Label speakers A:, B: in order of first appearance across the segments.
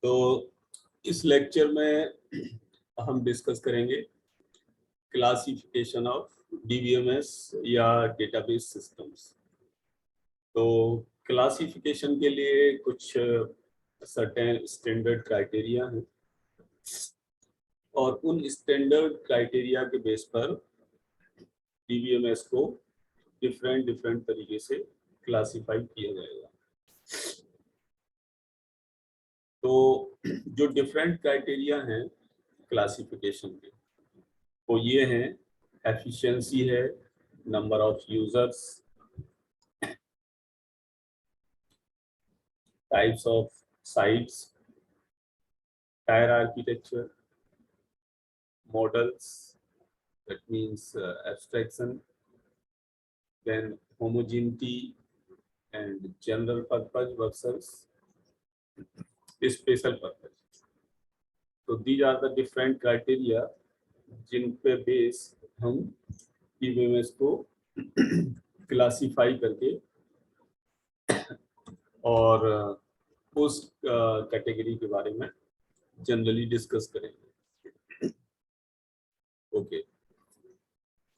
A: तो इस लेक्चर में हम डिस्कस करेंगे क्लासिफिकेशन ऑफ डीबीएमएस या डेटाबेस सिस्टम्स। तो क्लासिफिकेशन के लिए कुछ सर्टेन स्टैंडर्ड क्राइटेरिया हैं और उन स्टैंडर्ड क्राइटेरिया के बेस पर डीबीएमएस को डिफरेंट तरीके से क्लासिफाई किया जाएगा। तो जो डिफरेंट क्राइटेरिया हैं क्लासिफिकेशन के वो ये हैं, एफिशिएंसी है, number of users, types of sites, tier architecture, models, that means abstraction, then homogeneity and general purpose versus special purpose. So these are the different criteria जिन पे बेस हम DBMS को classify करके और उस कैटेगरी के बारे में जनरली डिस्कस करेंगे। ओके,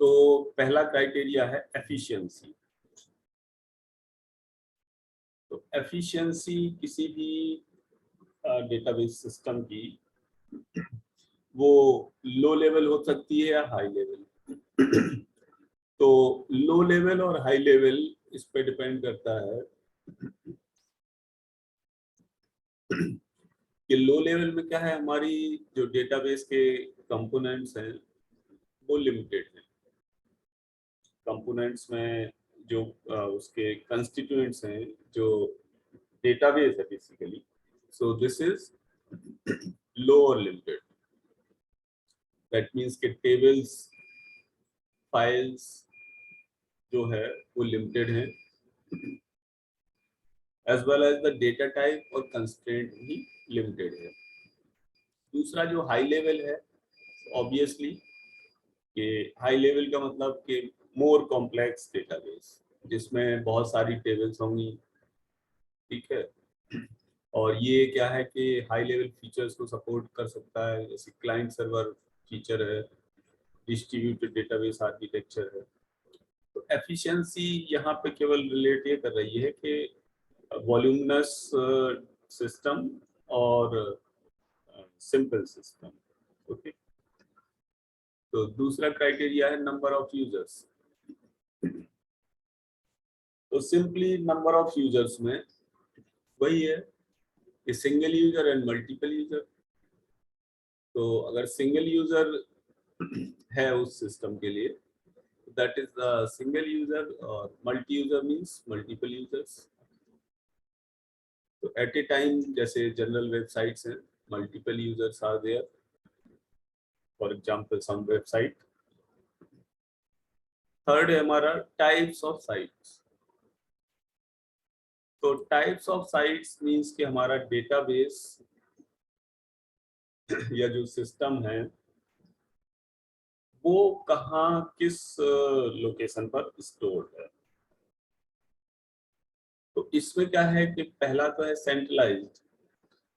A: तो पहला क्राइटेरिया है एफिशिएंसी। तो एफिशिएंसी किसी भी डेटाबेस सिस्टम की वो लो लेवल हो सकती है या हाई लेवल। तो लो लेवल और हाई लेवल इस पे डिपेंड करता है कि लो लेवल में क्या है, हमारी जो डेटाबेस के कंपोनेंट्स हैं वो लिमिटेड हैं। कंपोनेंट्स में जो उसके कंस्टिट्यूएंट्स हैं, जो डेटाबेस है basically, so this is low और लिमिटेड। दैट मीन्स के टेबल्स, फाइल्स जो है वो लिमिटेड हैं, as well as the data type और कंस्ट्रेंट भी लिमिटेड है। दूसरा जो हाई लेवल है, ऑब्वियसली कि हाई लेवल का मतलब कि मोर कॉम्प्लेक्स डेटाबेस जिसमें बहुत सारी टेबल्स होंगी, ठीक है। और ये क्या है कि हाई लेवल फीचर्स को सपोर्ट कर सकता है, जैसे क्लाइंट सर्वर फीचर है, डिस्ट्रीब्यूटेड डेटाबेस आर्किटेक्चर है। तो एफिशिएंसी यहाँ पे केवल रिलेट ये कर रही है कि वॉल्यूमिनस सिस्टम और सिंपल सिस्टम। ओके, तो दूसरा क्राइटेरिया है नंबर ऑफ यूजर्स। तो सिंपली नंबर ऑफ यूजर्स में वही है कि single user and multiple user. तो अगर सिंगल यूजर है उस सिस्टम के लिए, that is the single user, और multi user means multiple users. तो एट ए टाइम जैसे जनरल वेबसाइट्स हैं, multiple users are there, for example some website. Third है हमारा टाइप्स ऑफ साइट्स। तो टाइप्स ऑफ साइट्स मींस कि हमारा database या जो सिस्टम है वो कहाँ किस लोकेशन पर स्टोर्ड है। तो इसमें क्या है कि पहला तो है सेंट्रलाइज्ड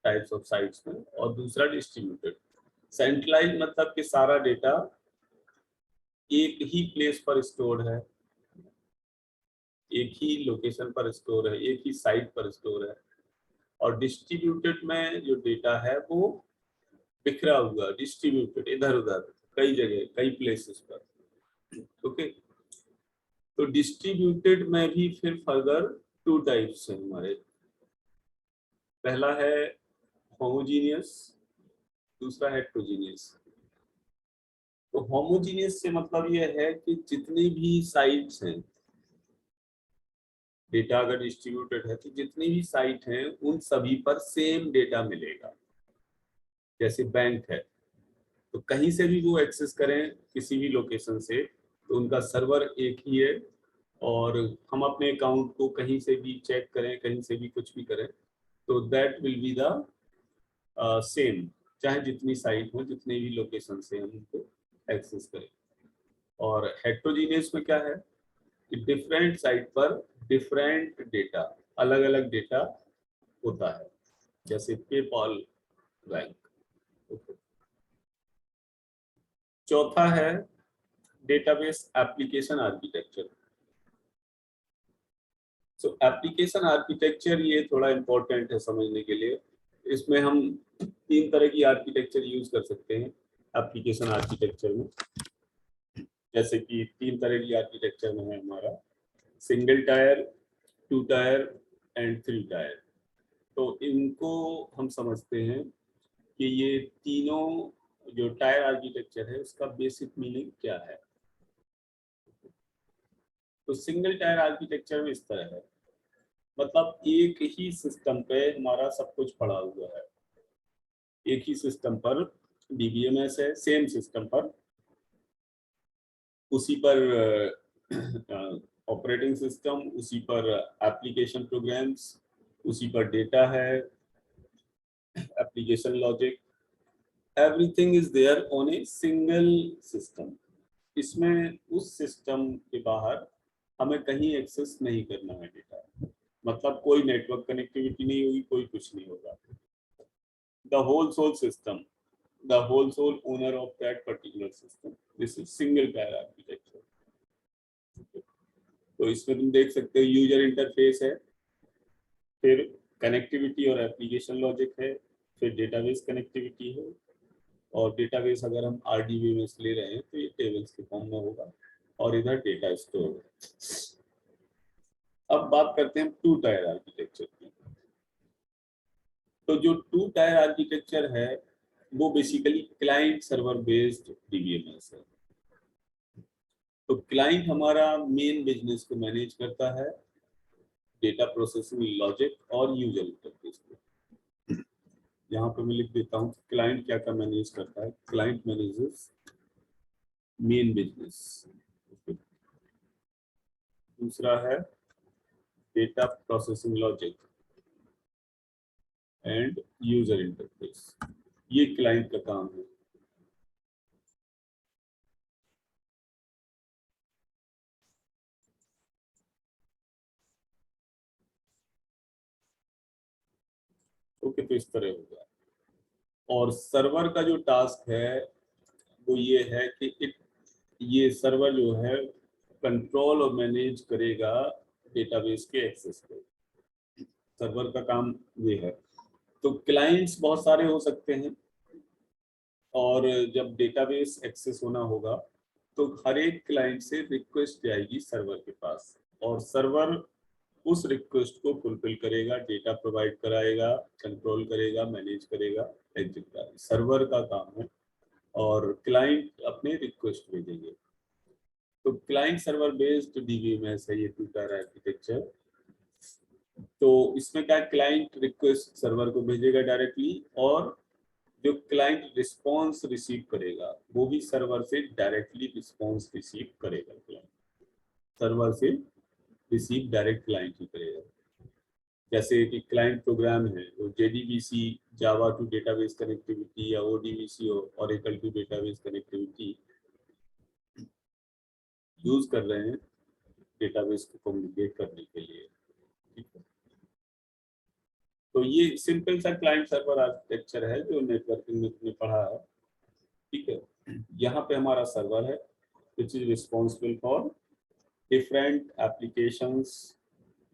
A: टाइप्स ऑफ साइट्स में, और दूसरा डिस्ट्रीब्यूटेड। सेंट्रलाइज्ड मतलब कि सारा डेटा एक ही प्लेस पर स्टोर है, एक ही लोकेशन पर स्टोर है, एक ही साइट पर स्टोर है। और डिस्ट्रीब्यूटेड में जो डेटा है वो बिखरा हुआ, डिस्ट्रीब्यूटेड, इधर उधर कई जगह कई प्लेसेस पर। ओके, तो डिस्ट्रीब्यूटेड में भी फिर फर्दर टू टाइप्स हैं हमारे। पहला है होमोजीनियस, दूसरा हेटेरोजीनियस। तो होमोजीनियस से मतलब ये है कि जितनी भी साइट्स हैं, डेटा अगर डिस्ट्रीब्यूटेड है तो जितनी भी साइट हैं उन सभी पर सेम डेटा मिलेगा। जैसे बैंक है तो कहीं से भी वो एक्सेस करें किसी भी लोकेशन से तो उनका सर्वर एक ही है, और हम अपने अकाउंट को कहीं से भी चेक करें, कहीं से भी कुछ भी करें, तो that will be the same, चाहे जितनी साइट हो, जितने भी लोकेशन से हम उनको एक्सेस करें। और हेटेरोजीनियस में क्या है कि डिफरेंट साइट पर डिफरेंट डेटा, अलग अलग डेटा होता है। जैसे पेपॉल रैंक। चौथा है डेटाबेस एप्लीकेशन आर्किटेक्चर। सो एप्लीकेशन आर्किटेक्चर ये थोड़ा इम्पोर्टेंट है समझने के लिए। इसमें हम 3 तरह की आर्किटेक्चर यूज कर सकते हैं एप्लीकेशन आर्किटेक्चर में। जैसे कि 3 तरह की आर्किटेक्चर में है हमारा single tyre, 2 tyre and 3 tyre. तो इनको हम समझते हैं कि ये तीनों जो टायर आर्किटेक्चर है उसका बेसिक मीनिंग क्या है। तो सिंगल टायर आर्किटेक्चर में इस तरह है, मतलब एक ही सिस्टम पे हमारा सब कुछ पड़ा हुआ है। एक ही सिस्टम पर डीबीएमएस है, सेम सिस्टम पर, उसी पर ऑपरेटिंग सिस्टम, उसी पर एप्लीकेशन प्रोग्राम्स, उसी पर डेटा है, application logic, everything is there on a single system. इसमें उस सिस्टम के बाहर हमें कहीं एक्सेस नहीं करना है डेटा, मतलब कोई नेटवर्क कनेक्टिविटी नहीं होगी, कोई कुछ नहीं होगा। The whole sole system, the whole sole owner of that particular system. This is single tier architecture. तो इसमें तुम देख सकते हो यूजर इंटरफेस है, फिर कनेक्टिविटी और एप्लीकेशन लॉजिक है, फिर डेटाबेस कनेक्टिविटी है, और डेटाबेस अगर हम आरडीबीएमएस ले रहे हैं तो ये टेबल्स के फॉर्म में होगा, और इधर डेटा स्टोर है। अब बात करते हैं 2 टायर आर्किटेक्चर की। तो जो 2 टायर आर्किटेक्चर है वो basically client server based DBMS है। तो क्लाइंट हमारा मेन बिजनेस को मैनेज करता है, डेटा प्रोसेसिंग लॉजिक और यूजर इंटरफेस को। यहाँ पे मैं लिख देता हूँ क्लाइंट क्या क्या मैनेज करता है। Client manages main business. दूसरा है data processing logic and user interface, ये क्लाइंट का काम है। ओके, तो इस तरह होगा। और सर्वर का जो टास्क है वो ये है कि ये सर्वर जो है कंट्रोल और मैनेज करेगा डेटाबेस के एक्सेस को। सर्वर का काम ये है। तो क्लाइंट्स बहुत सारे हो सकते हैं, और जब डेटाबेस एक्सेस होना होगा तो हर एक क्लाइंट से रिक्वेस्ट जाएगी सर्वर के पास, और सर्वर उस रिक्वेस्ट को फुलफिल करेगा, डेटा प्रोवाइड कराएगा, कंट्रोल करेगा, मैनेज करेगा, एग्जिट करेगा। सर्वर का काम है, और क्लाइंट अपने रिक्वेस्ट भेजेंगे। तो क्लाइंट सर्वर बेस्ड डीबीएमएस है ये 2 टायर आर्किटेक्चर। तो इसमें क्या, क्लाइंट रिक्वेस्ट सर्वर को भेजेगा डायरेक्टली, और जो क्लाइंट रिस्पॉन्स रिसीव करेगा वो भी सर्वर से डायरेक्टली रिस्पॉन्स रिसीव करेगा। क्लाइंट सर्वर से रिसीव डायरेक्ट क्लाइंट ही करेगा। जैसे कि क्लाइंट प्रोग्राम है वो JDBC Java to database connectivity, या ODBC Oracle to database connectivity use कर रहे हैं डेटाबेस को कम्युनिकेट करने के लिए। ठीक है, तो ये सिंपल सा क्लाइंट सर्वर आर्किटेक्चर है जो नेटवर्किंग में तुमने पढ़ा है। ठीक है, यहाँ पे हमारा सर्वर है which is responsible for different applications,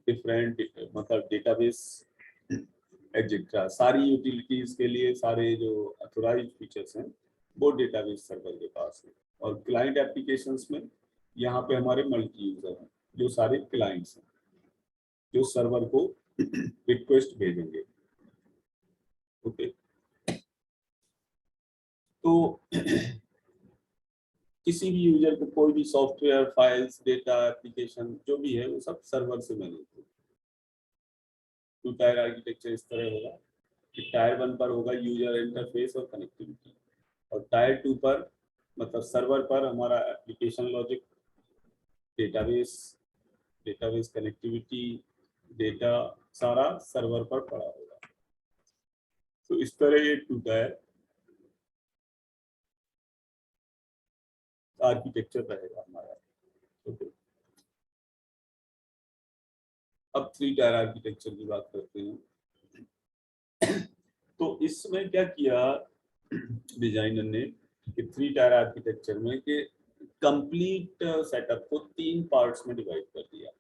A: different मतलब डेटाबेस एग्जिट्रा, सारी यूटिलिटीज के लिए सारे जो अथोराइज्ड फीचर्स हैं वो डेटाबेस सर्वर के पास है। और क्लाइंट एप्लीकेशंस में यहाँ पे हमारे मल्टी यूजर हैं जो सारे क्लाइंट्स हैं जो सर्वर को रिक्वेस्ट भेजेंगे। ओके, तो किसी भी यूजर को कोई भी सॉफ्टवेयर, फाइल्स, डेटा, एप्लीकेशन जो भी है वो सब सर्वर से मैनेज होगा। 2 टायर आर्किटेक्चर इस तरह होगा कि टायर 1 पर होगा यूजर इंटरफेस और कनेक्टिविटी, और टायर 2 पर मतलब सर्वर पर हमारा application logic, database, database connectivity, data सारा सर्वर पर पड़ा होगा। तो इस तरह ये 2 टायर आर्किटेक्चर रहेगा हमारा। ओके, अब 3 टायर आर्किटेक्चर की बात करते हैं। तो इसमें क्या किया डिजाइनर ने कि 3 टायर आर्किटेक्चर में कि कंप्लीट सेटअप को 3 पार्ट्स में डिवाइड कर दिया।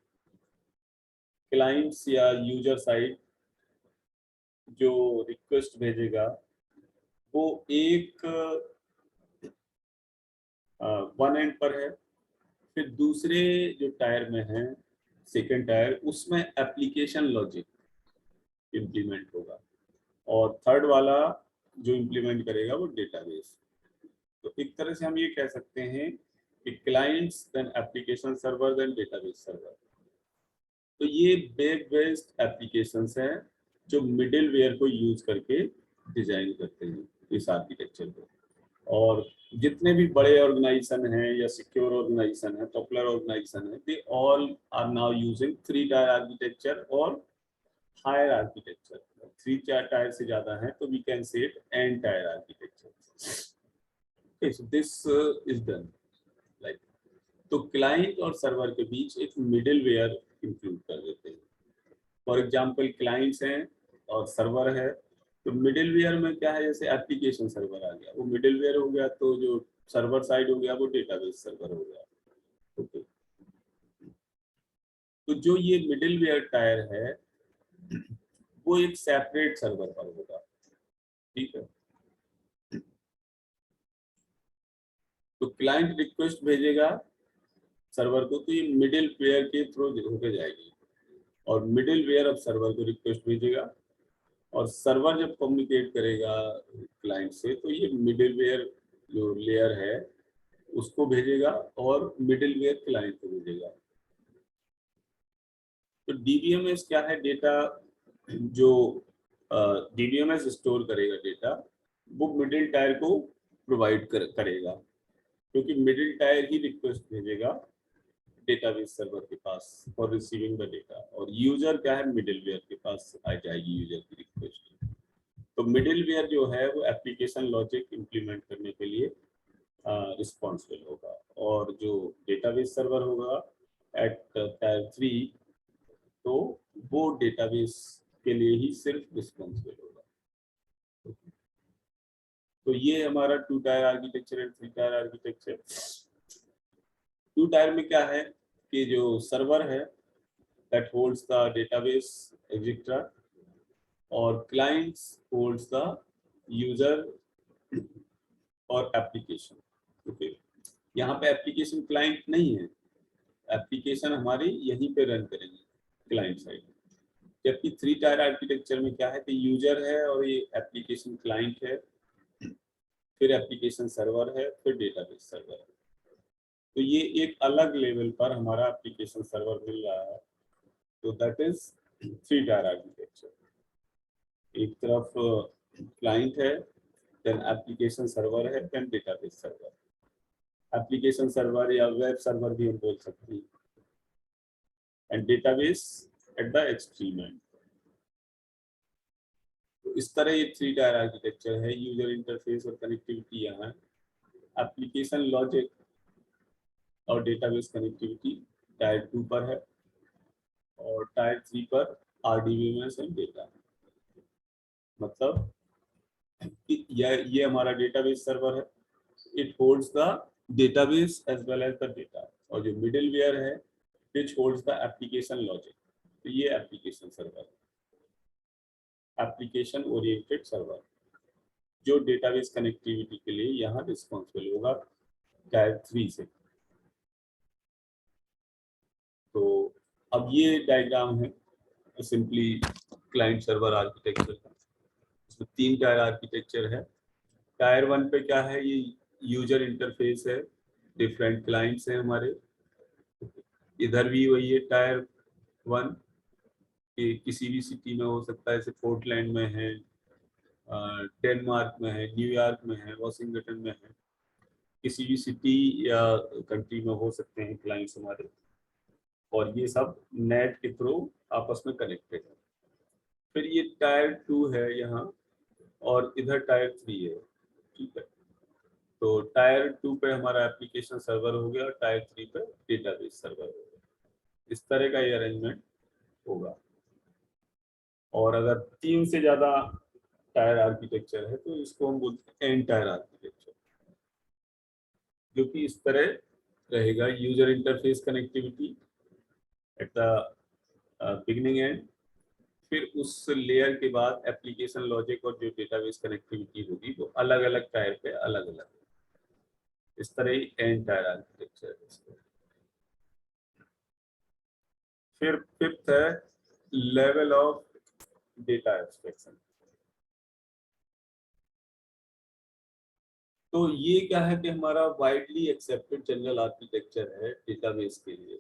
A: क्लाइंट्स या यूजर साइड जो रिक्वेस्ट भेजेगा वो एक वन एंड पर है, फिर दूसरे जो टायर में है सेकेंड टायर उसमें एप्लीकेशन लॉजिक इम्प्लीमेंट होगा, और थर्ड वाला जो इम्प्लीमेंट करेगा वो डेटाबेस। तो एक तरह से हम ये कह सकते हैं कि clients then application server then database server. तो ये वेब बेस्ड एप्लीकेशंस हैं जो मिडिलवेयर को यूज करके डिजाइन करते हैं इस आर्किटेक्चर को। और जितने भी बड़े ऑर्गेनाइजेशन हैं या सिक्योर ऑर्गेनाइजेशन है, पॉपुलर ऑर्गेनाइजेशन है, they all are now using 3 tier architecture और हायर आर्किटेक्चर। 3-4 टायर से ज्यादा है तो we can say it N tier architecture. So this is done like, तो क्लाइंट और सर्वर के बीच एक मिडिलवेयर इंक्लूड कर देते हैं। फॉर एग्जांपल क्लाइंट्स हैं और सर्वर है, तो मिडिलवेयर में क्या है, जैसे एप्लीकेशन सर्वर आ गया वो मिडिलवेयर हो गया, तो जो सर्वर साइड हो गया वो डेटाबेस सर्वर हो गया। ओके, तो जो ये मिडिलवेयर टायर है वो एक सेपरेट सर्वर पर होगा। ठीक है, तो क्लाइंट रिक्वेस्ट भेजेगा सर्वर को तो ये मिडिलवेयर के थ्रू होके जाएगी, और मिडिलवेयर अब सर्वर को रिक्वेस्ट भेजेगा, और सर्वर जब कम्युनिकेट करेगा क्लाइंट से तो ये मिडिलवेयर जो लेयर है उसको भेजेगा और मिडिलवेयर क्लाइंट को भेजेगा। तो डीबीएमएस क्या है, डेटा जो डीबीएमएस स्टोर करेगा डेटा वो मिडिल टायर को प्रोवाइड करेगा, क्योंकि मिडिल टायर ही रिक्वेस्ट भेजेगा डेटाबेस सर्वर के पास फॉर रिसीविंग द डेटा, और यूजर क्या है मिडिलवेयर के पास आ जाएगी यूजर की रिक्वेस्ट। तो मिडिलवेयर जो है वो एप्लीकेशन लॉजिक इंप्लीमेंट करने के लिए रिस्पॉन्सिबल होगा, और जो डेटाबेस सर्वर होगा एट टायर 3 तो वो डेटाबेस के लिए ही सिर्फ रिस्पॉन्सिबल होगा। तो ये हमारा 2 tier architecture and 3 tier architecture. 2 tyre में क्या है कि जो सर्वर है दैट होल्ड्स द डेटाबेस एग्जिस्ट्रा, और क्लाइंट्स होल्ड्स द यूजर और एप्लीकेशन। ओके, यहाँ पे एप्लीकेशन क्लाइंट नहीं है, एप्लीकेशन हमारे यहीं पे रन करेंगे क्लाइंट साइड। जबकि 3 टायर आर्किटेक्चर में क्या है कि यूजर है और ये एप्लीकेशन क्लाइंट है, फिर एप्लीकेशन सर्वर है, फिर डेटाबेस सर्वर है। तो ये एक अलग लेवल पर हमारा एप्लीकेशन सर्वर मिल रहा है। तो दैट इज 3 टायर आर्किटेक्चर। एक तरफ क्लाइंट है, देन एप्लीकेशन सर्वर है, then database server. Application server या वेब सर्वर भी हम बोल सकते हैं, and database at the extreme end. तो इस तरह ये 3 टायर आर्किटेक्चर है। यूजर इंटरफेस और कनेक्टिविटी यहाँ है, एप्लीकेशन लॉजिक और डेटाबेस कनेक्टिविटी टायर 2 पर है, और टायर 3 पर आरडीबीएमएस एंड डेटा। मतलब ये हमारा डेटाबेस सर्वर है, it holds the database as well as the data, और जो मिडिलवेयर है which holds the application logic, तो ये application server, application oriented server जो डेटाबेस कनेक्टिविटी के लिए यहाँ रिस्पॉन्सिबल होगा टायर 3 से। तो अब ये डायग्राम है सिंपली क्लाइंट सर्वर आर्किटेक्चर का। इसमें 3 टायर आर्किटेक्चर है। टायर 1 पे क्या है, ये यूजर इंटरफेस है, डिफरेंट क्लाइंट्स हैं हमारे। इधर भी वही है टायर 1 कि किसी भी सिटी में हो सकता है, जैसे पोर्टलैंड में है, डेनमार्क में है, न्यूयॉर्क में है, वाशिंगटन में है, किसी भी सिटी या कंट्री में हो सकते हैं क्लाइंट्स हमारे, और ये सब नेट के थ्रू आपस में कनेक्टेड है। फिर ये टायर 2 है यहाँ, और इधर टायर 3 है। ठीक है, तो टायर 2 पे हमारा एप्लीकेशन सर्वर हो गया और टायर 3 पे डेटाबेस सर्वर हो गया। इस तरह का ये अरेंजमेंट होगा। और अगर 3 से ज़्यादा टायर आर्किटेक्चर है, तो इसको हम बोलते हैं एन टायर आर्किटेक्चर, जो कि इस तरह रहेगा। User interface connectivity at the beginning and, फिर उस लेयर के बाद एप्लीकेशन लॉजिक और जो डेटाबेस कनेक्टिविटी होगी वो अलग अलग टायर पे अलग अलग, इस तरह ही एन टायर आर्किटेक्चर है। फिर फिफ्थ है लेवल ऑफ डेटा एब्स्ट्रैक्शन। तो ये क्या है कि हमारा वाइडली एक्सेप्टेड जनरल आर्किटेक्चर है डेटाबेस के लिए,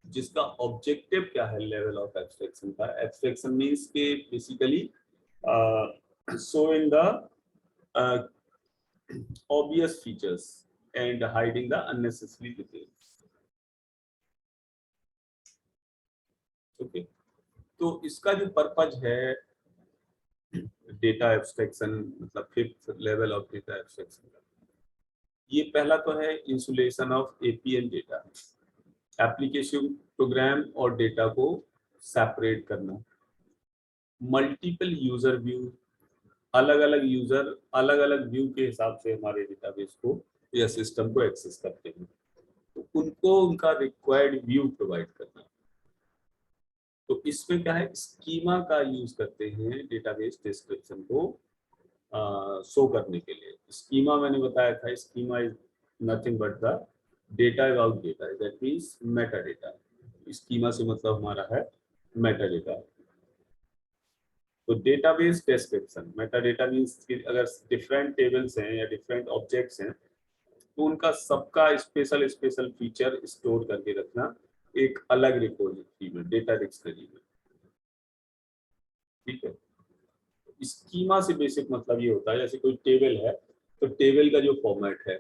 A: जिसका ऑब्जेक्टिव क्या है लेवल ऑफ एब्स्ट्रैक्शन का। एब्स्ट्रैक्शन मींस के basically showing the obvious features and hiding the unnecessary details. Okay, तो इसका जो पर्पज है डेटा एब्स्ट्रैक्शन, मतलब fifth level of data abstraction का, ये पहला तो है insulation of APN data, application program और डेटा को सेपरेट करना। मल्टीपल यूजर व्यू, अलग अलग यूजर अलग अलग व्यू के हिसाब से हमारे डेटाबेस को या सिस्टम को एक्सेस करते हैं, तो उनको उनका रिक्वायर्ड व्यू प्रोवाइड करना। तो इसमें क्या है, स्कीमा का यूज करते हैं डेटाबेस डिस्क्रिप्शन को शो करने के लिए। स्कीमा मैंने बताया था, schema is nothing but the data about data, that means Meta data. Schema से मतलब हमारा है मेटा डेटा। तो database description, Meta data means कि अगर डिफरेंट टेबल्स हैं या डिफरेंट ऑब्जेक्ट्स हैं, तो उनका सबका स्पेशल स्पेशल फीचर स्टोर करके रखना एक अलग रिपोजिटरी में, डेटा डिक्शनरी में। ठीक है, स्कीमा से बेसिक मतलब ये होता है, जैसे कोई टेबल है तो टेबल का जो फॉर्मेट है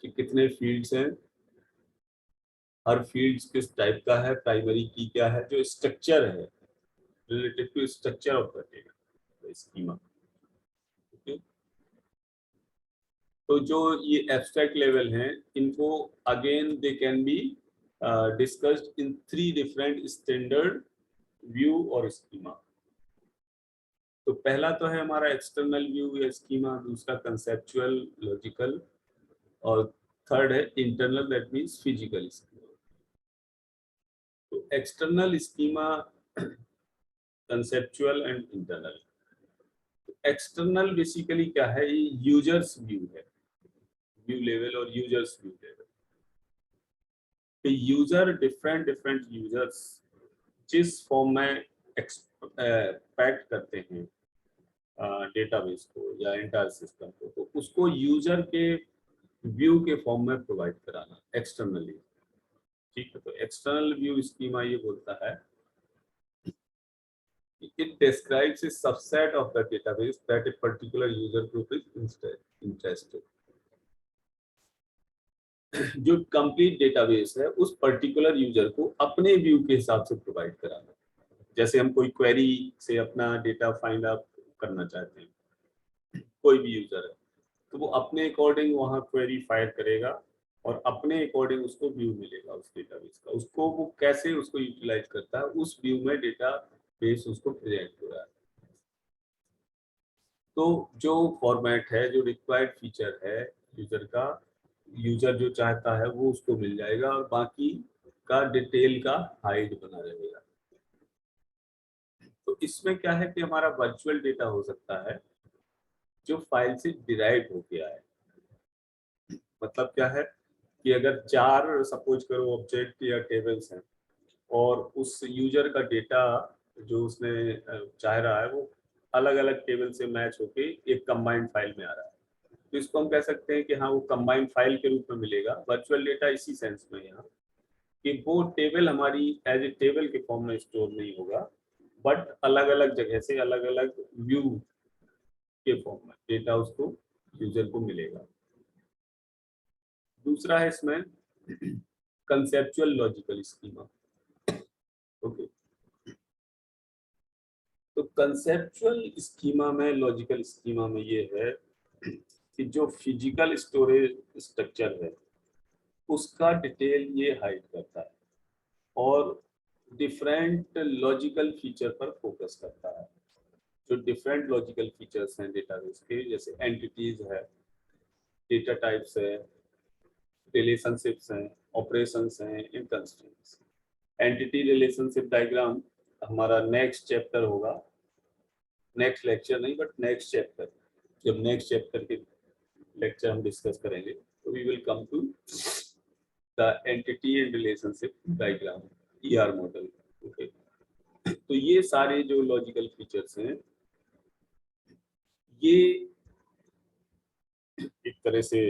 A: कि कितने फील्ड्स हैं, हर फील्ड्स किस टाइप का है, प्राइमरी की क्या है, जो स्ट्रक्चर है related to structure of the table, schema. Okay, तो जो ये एब्स्ट्रैक्ट लेवल हैं, इनको again they can be discussed in 3 different standard view और स्कीमा। तो पहला तो है हमारा एक्सटर्नल व्यू या स्कीमा, दूसरा कंसेप्चुअल लॉजिकल, और थर्ड है internal, that means physical schema. तो external schema, conceptual and internal. External basically क्या है, ये यूजर्स व्यू है, व्यू लेवल और यूजर्स व्यू लेवल। तो यूजर डिफरेंट डिफरेंट यूजर्स जिस फॉर्म में पैक करते हैं डेटाबेस को या एंटायर सिस्टम को, तो उसको यूजर के व्यू के फॉर्म में प्रोवाइड कराना एक्सटर्नली। ठीक है, तो एक्सटर्नल व्यू स्कीमा ये बोलता है it describes a subset of the database that a particular user group is interested. जो कंप्लीट डेटाबेस है उस पर्टिकुलर यूजर को अपने व्यू के हिसाब से प्रोवाइड कराना। जैसे हम कोई क्वेरी से अपना डेटा फाइंड आउट करना चाहते हैं, कोई भी यूजर है तो वो अपने अकॉर्डिंग वहाँ क्वेरी फायर करेगा और अपने अकॉर्डिंग उसको व्यू मिलेगा उस डेटाबेस का। उसको वो कैसे उसको यूटिलाइज करता है, उस व्यू में डेटा बेस उसको प्रेजेंट हो रहा है। तो जो फॉर्मेट है, जो रिक्वायर्ड फीचर है यूजर का, यूजर जो चाहता है वो उसको मिल जाएगा और बाकी का डिटेल का हाइड बना रहेगा। तो इसमें क्या है कि हमारा वर्चुअल डेटा हो सकता है जो फाइल से डिराइव हो गया है। मतलब क्या है कि अगर 4 सपोज करो ऑब्जेक्ट या टेबल्स हैं और उस यूजर का डेटा जो उसने चाह रहा है वो अलग अलग टेबल से मैच होके एक कंबाइंड फाइल में आ रहा है, तो इसको हम कह सकते हैं कि हाँ वो कंबाइंड फाइल के रूप में मिलेगा। वर्चुअल डेटा इसी सेंस में यहाँ कि वो टेबल हमारी एज ए टेबल के फॉर्म में स्टोर नहीं होगा, बट अलग अलग जगह से अलग अलग व्यू के फॉर्म में डेटा उसको यूजर को मिलेगा। दूसरा है इसमें कंसेप्चुअल लॉजिकल स्कीमा। ओके, तो कंसेप्चुअल स्कीमा में, लॉजिकल स्कीमा में ये है कि जो फिजिकल स्टोरेज स्ट्रक्चर है उसका डिटेल ये हाइड करता है और डिफरेंट लॉजिकल फीचर पर फोकस करता है। जो डिफरेंट लॉजिकल फीचर्स हैं डेटाबेस के, जैसे एंटिटीज है, डेटा टाइप्स है, रिलेशनशिप्स हैं, ऑपरेशंस हैं, इंकंस्ट्रेंट्स। एंटिटी रिलेशनशिप डायग्राम हमारा नेक्स्ट चैप्टर होगा, नेक्स्ट लेक्चर नहीं बट नेक्स्ट चैप्टर। जब नेक्स्ट चैप्टर के लेक्चर हम डिस्कस करेंगे तो we will come to the entity and relationship diagram, ER model. Okay, तो ये सारे जो लॉजिकल फीचर्स हैं ये एक तरह से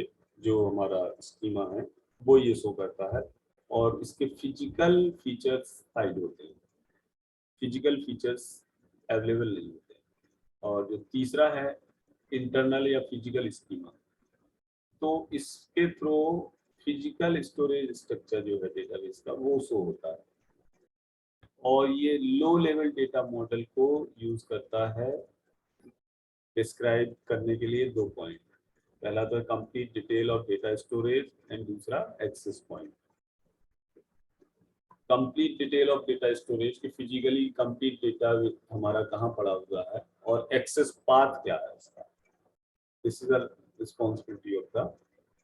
A: जो हमारा स्कीमा है वो ये शो करता है, और इसके फिजिकल फीचर्स हाइड होते हैं, फिजिकल फीचर्स अवेलेबल नहीं होते। और जो तीसरा है इंटरनल या फिजिकल स्कीमा, तो इसके थ्रू फिजिकल स्टोरेज स्ट्रक्चर जो है डेटाबेस का वो शो होता है। और ये लो लेवल डेटा मॉडल को यूज करता है डिस्क्राइब करने के लिए 2 पॉइंट। पहला तो complete detail of data storage and दूसरा access point. Complete detail of data storage की फिजिकली कंप्लीट डेटा हमारा कहाँ पड़ा हुआ है और एक्सेस पाथ क्या है इसका, this is the responsibility of the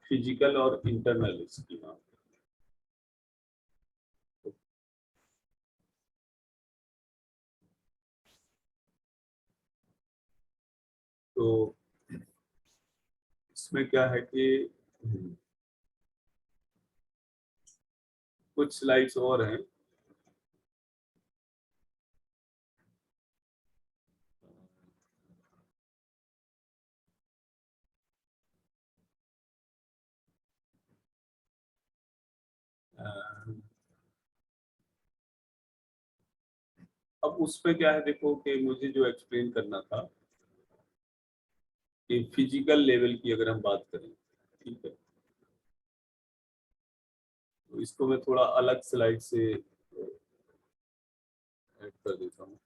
A: physical और इंटरनल स्कीमा। तो इसमें क्या है कि कुछ स्लाइड्स और हैं। अब उस पे क्या है, देखो कि मुझे जो एक्सप्लेन करना था कि फिजिकल लेवल की अगर हम बात करें, ठीक है, तो इसको मैं थोड़ा अलग स्लाइड से ऐड कर देता हूँ।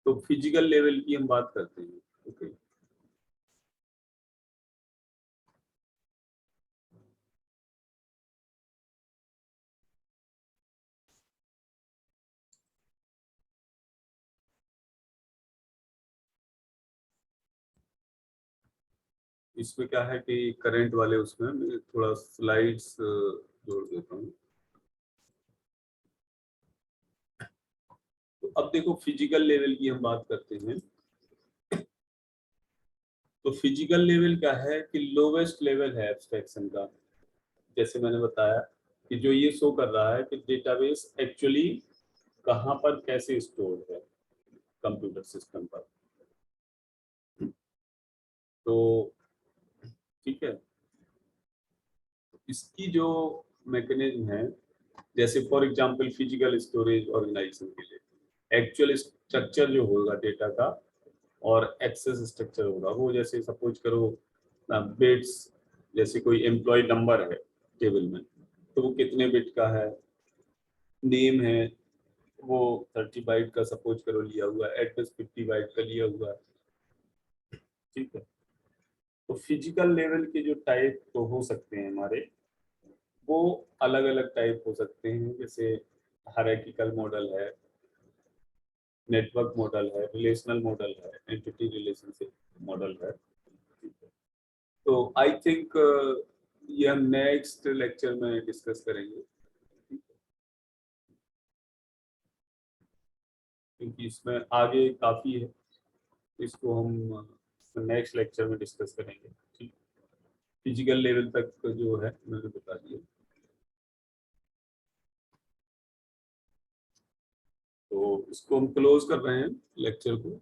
A: तो फिजिकल लेवल की हम बात करते हैं। ओके, इसमें क्या है कि करंट वाले उसमें मैं थोड़ा स्लाइड्स जोड़ देता हूँ। तो अब देखो फिजिकल लेवल की हम बात करते हैं। तो फिजिकल लेवल क्या है कि लोवेस्ट लेवल है एब्स्ट्रैक्शन का। जैसे मैंने बताया कि जो ये शो कर रहा है कि डेटाबेस एक्चुअली कहाँ पर कैसे स्टोर है कंप्यूटर सिस्टम पर। तो ठीक है, इसकी जो मैकेनिज्म है, जैसे for example physical storage organisation के लिए एक्चुअल स्ट्रक्चर जो होगा डेटा का और एक्सेस स्ट्रक्चर होगा, वो जैसे सपोज करो बिट्स, जैसे कोई एम्प्लॉय नंबर है टेबल में तो वो कितने बिट का है, नेम है वो 30 बाइट का सपोज करो लिया हुआ है, एड्रेस 50 बाइट का लिया हुआ है, ठीक है। तो फिजिकल लेवल के जो टाइप तो हो सकते हैं हमारे, वो अलग अलग टाइप हो सकते हैं, जैसे हायरार्किकल मॉडल है, नेटवर्क मॉडल है, रिलेशनल मॉडल है, एंटिटी रिलेशनशिप मॉडल है। तो आई थिंक ये हम नेक्स्ट लेक्चर में डिस्कस करेंगे, क्योंकि इसमें आगे काफ़ी है, इसको हम नेक्स्ट लेक्चर में डिस्कस करेंगे। ठीक, फिजिकल लेवल तक जो है मैंने बता दिया। तो इसको हम क्लोज कर रहे हैं लेक्चर को।